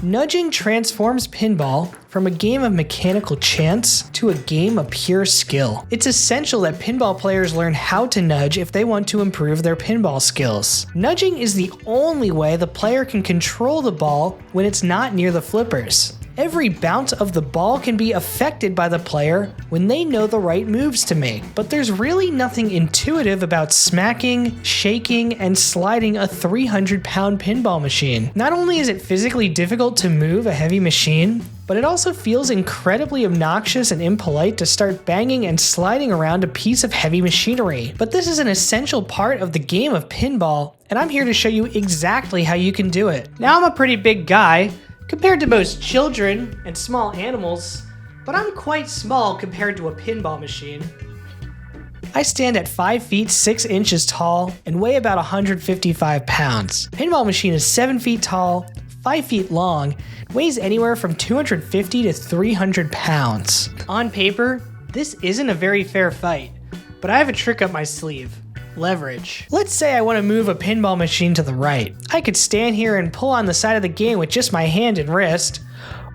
Nudging transforms pinball from a game of mechanical chance to a game of pure skill. It's essential that pinball players learn how to nudge if they want to improve their pinball skills. Nudging is the only way the player can control the ball when it's not near the flippers. Every bounce of the ball can be affected by the player when they know the right moves to make, but there's really nothing intuitive about smacking, shaking, and sliding a 300-pound pinball machine. Not only is it physically difficult to move a heavy machine, but it also feels incredibly obnoxious and impolite to start banging and sliding around a piece of heavy machinery. But this is an essential part of the game of pinball, and I'm here to show you exactly how you can do it. Now, I'm a pretty big guy compared to most children and small animals, but I'm quite small compared to a pinball machine. I stand at 5 feet 6 inches tall and weigh about 155 pounds. Pinball machine is 7 feet tall, 5 feet long, weighs anywhere from 250 to 300 pounds. On paper, this isn't a very fair fight, but I have a trick up my sleeve. Leverage. Let's say I want to move a pinball machine to the right. I could stand here and pull on the side of the game with just my hand and wrist,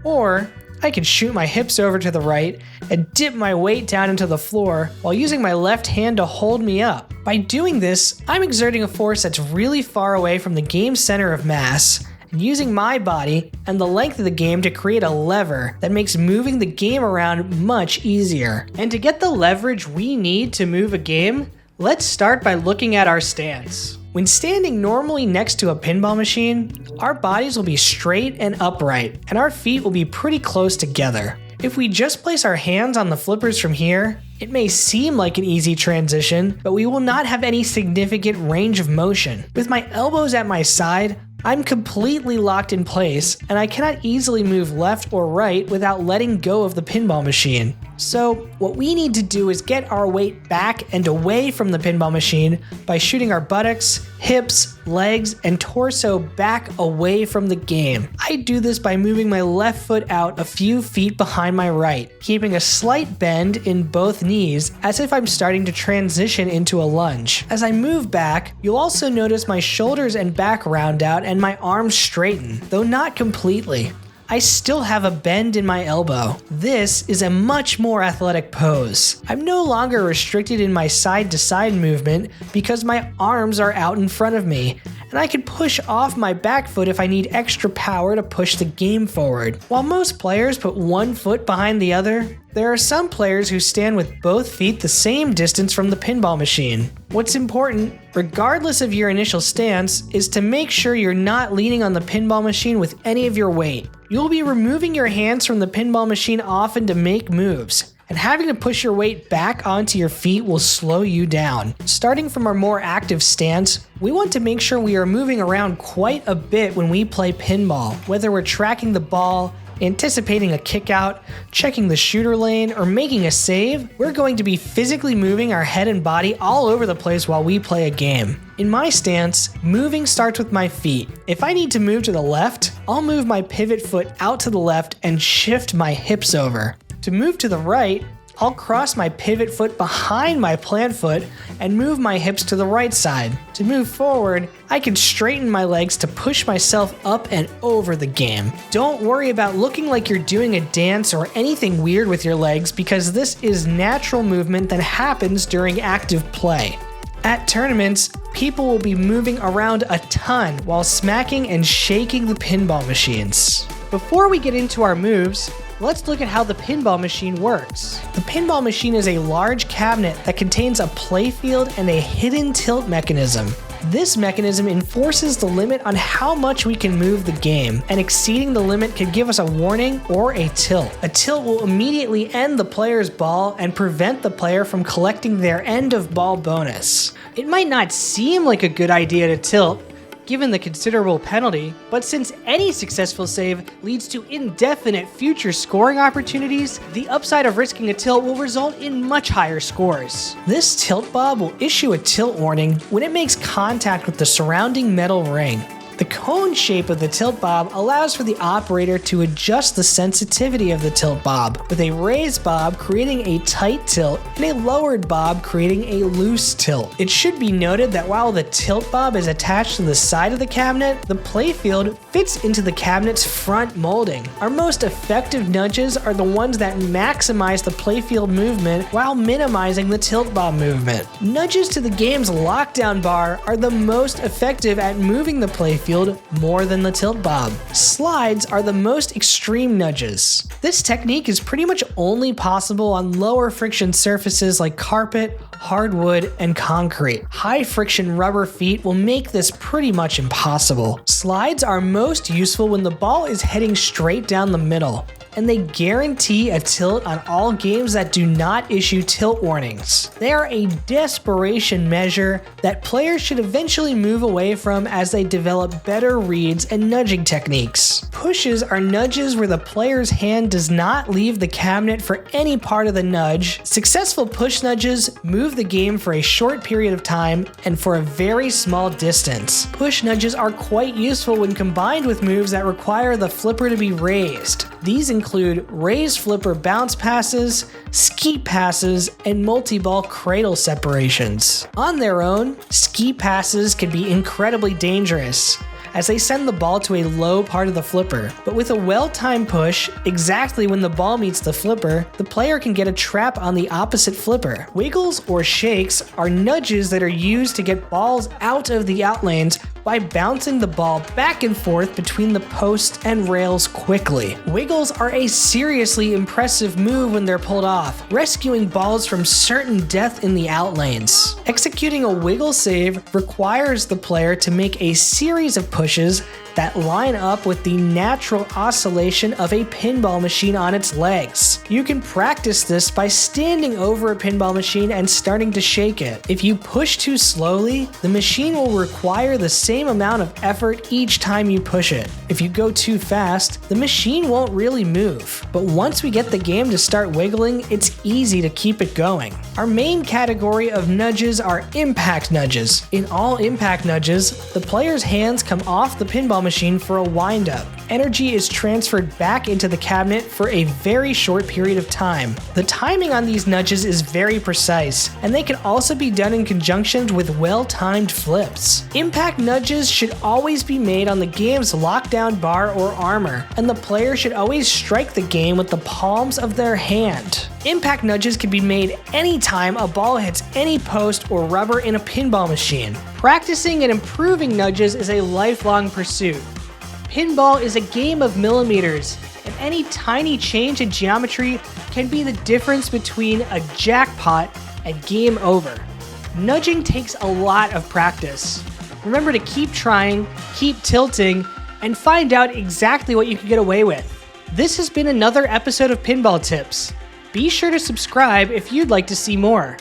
or I could shoot my hips over to the right and dip my weight down into the floor while using my left hand to hold me up. By doing this, I'm exerting a force that's really far away from the game's center of mass, and using my body and the length of the game to create a lever that makes moving the game around much easier. And to get the leverage we need to move a game, let's start by looking at our stance. When standing normally next to a pinball machine, our bodies will be straight and upright, and our feet will be pretty close together. If we just place our hands on the flippers from here, it may seem like an easy transition, but we will not have any significant range of motion. With my elbows at my side, I'm completely locked in place, and I cannot easily move left or right without letting go of the pinball machine. So what we need to do is get our weight back and away from the pinball machine by shooting our buttocks, hips, legs, and torso back away from the game. I do this by moving my left foot out a few feet behind my right, keeping a slight bend in both knees as if I'm starting to transition into a lunge. As I move back, you'll also notice my shoulders and back round out and my arms straighten, though not completely. I still have a bend in my elbow. This is a much more athletic pose. I'm no longer restricted in my side-to-side movement because my arms are out in front of me, and I can push off my back foot if I need extra power to push the game forward. While most players put one foot behind the other, there are some players who stand with both feet the same distance from the pinball machine. What's important, regardless of your initial stance, is to make sure you're not leaning on the pinball machine with any of your weight. You'll be removing your hands from the pinball machine often to make moves, and having to push your weight back onto your feet will slow you down. Starting from our more active stance, we want to make sure we are moving around quite a bit when we play pinball, whether we're tracking the ball, anticipating a kick out, checking the shooter lane, or making a save. We're going to be physically moving our head and body all over the place while we play a game. In my stance, moving starts with my feet. If I need to move to the left, I'll move my pivot foot out to the left and shift my hips over. To move to the right, I'll cross my pivot foot behind my plant foot and move my hips to the right side. To move forward, I can straighten my legs to push myself up and over the game. Don't worry about looking like you're doing a dance or anything weird with your legs because this is natural movement that happens during active play. At tournaments, people will be moving around a ton while smacking and shaking the pinball machines. Before we get into our moves, let's look at how the pinball machine works. The pinball machine is a large cabinet that contains a playfield and a hidden tilt mechanism. This mechanism enforces the limit on how much we can move the game, and exceeding the limit can give us a warning or a tilt. A tilt will immediately end the player's ball and prevent the player from collecting their end of ball bonus. It might not seem like a good idea to tilt, given the considerable penalty, but since any successful save leads to indefinite future scoring opportunities, the upside of risking a tilt will result in much higher scores. This tilt bob will issue a tilt warning when it makes contact with the surrounding metal ring. The cone shape of the tilt bob allows for the operator to adjust the sensitivity of the tilt bob, with a raised bob creating a tight tilt and a lowered bob creating a loose tilt. It should be noted that while the tilt bob is attached to the side of the cabinet, the playfield fits into the cabinet's front molding. Our most effective nudges are the ones that maximize the playfield movement while minimizing the tilt bob movement. Nudges to the game's lockdown bar are the most effective at moving the playfield more than the tilt bob. Slides are the most extreme nudges. This technique is pretty much only possible on lower friction surfaces like carpet, hardwood, and concrete. High friction rubber feet will make this pretty much impossible. Slides are most useful when the ball is heading straight down the middle, and they guarantee a tilt on all games that do not issue tilt warnings. They are a desperation measure that players should eventually move away from as they develop better reads and nudging techniques. Pushes are nudges where the player's hand does not leave the cabinet for any part of the nudge. Successful push nudges move the game for a short period of time and for a very small distance. Push nudges are quite useful when combined with moves that require the flipper to be raised. These include raised flipper bounce passes, skeet passes, and multi-ball cradle separations. On their own, skeet passes can be incredibly dangerous, as they send the ball to a low part of the flipper. But with a well-timed push, exactly when the ball meets the flipper, the player can get a trap on the opposite flipper. Wiggles or shakes are nudges that are used to get balls out of the outlanes by bouncing the ball back and forth between the posts and rails quickly. Wiggles are a seriously impressive move when they're pulled off, rescuing balls from certain death in the outlanes. Executing a wiggle save requires the player to make a series of pushes that line up with the natural oscillation of a pinball machine on its legs. You can practice this by standing over a pinball machine and starting to shake it. If you push too slowly, the machine will require the same amount of effort each time you push it. If you go too fast, the machine won't really move. But once we get the game to start wiggling, it's easy to keep it going. Our main category of nudges are impact nudges. In all impact nudges, the player's hands come off the pinball machine for a wind-up. Energy is transferred back into the cabinet for a very short period of time. The timing on these nudges is very precise, and they can also be done in conjunction with well-timed flips. Impact nudges should always be made on the game's lockdown bar or armor, and the player should always strike the game with the palms of their hand. Impact nudges can be made anytime a ball hits any post or rubber in a pinball machine. Practicing and improving nudges is a lifelong pursuit. Pinball is a game of millimeters, and any tiny change in geometry can be the difference between a jackpot and game over. Nudging takes a lot of practice. Remember to keep trying, keep tilting, and find out exactly what you can get away with. This has been another episode of Pinball Tips. Be sure to subscribe if you'd like to see more.